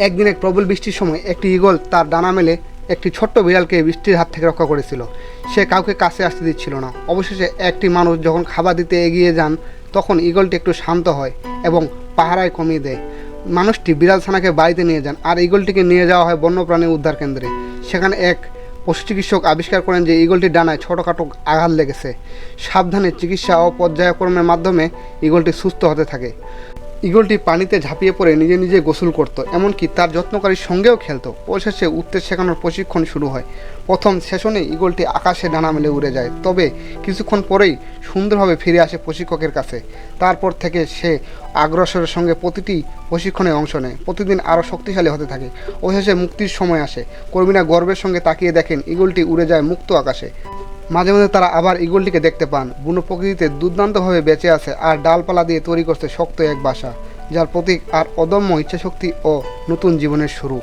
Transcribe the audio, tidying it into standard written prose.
একদিন এক প্রবল বৃষ্টির সময় একটি ঈগল তার ডানা মেলে একটি ছোট্ট বিড়ালকে বৃষ্টির হাত থেকে রক্ষা করেছিল। সে কাউকে কাছে আসতে দিচ্ছিল না। অবশেষে একটি মানুষ যখন খাবার দিতে এগিয়ে যান, তখন ঈগলটি একটু শান্ত হয় এবং পাহারায় কমিয়ে দেয়। মানুষটি বিড়াল ছানাকে বাড়িতে নিয়ে যান আর ঈগলটিকে নিয়ে যাওয়া হয় বন্যপ্রাণী উদ্ধার কেন্দ্রে। সেখানে এক পশু চিকিৎসক আবিষ্কার করেন যে ঈগলটির ডানায় ছোটোখাটো আঘাত লেগেছে। সাবধানে চিকিৎসা ও পর্যায়ক্রমের মাধ্যমে ঈগলটি সুস্থ হতে থাকে। ঈগলটি পানিতে ঝাঁপিয়ে পড়ে নিজে নিজে গোসল করত, এমনকি তার যত্নকারীর সঙ্গেও খেলতো। অবশেষে উঠতে শেখানোর প্রশিক্ষণ শুরু হয়। প্রথম সেশনে ঈগলটি আকাশে ডানা মেলে উড়ে যায়, তবে কিছুক্ষণ পরেই সুন্দরভাবে ফিরে আসে প্রশিক্ষকের কাছে। তারপর থেকে সে আগ্রহের সঙ্গে প্রতিটি প্রশিক্ষণে অংশ নেয়, প্রতিদিন আরও শক্তিশালী হতে থাকে। অবশেষে মুক্তির সময় আসে। কর্মীরা গর্বের সঙ্গে তাকিয়ে দেখেন ঈগলটি উড়ে যায় মুক্ত আকাশে। মাঝে মাঝে তারা আবার ঈগলটিকে দেখতে পান। বুনো প্রকৃতিতে দুর্দান্তভাবে বেঁচে আছে আর ডালপালা দিয়ে তৈরি করছে শক্ত এক বাসা, যার প্রতীক আর অদম্য ইচ্ছাশক্তি ও নতুন জীবনের শুরু।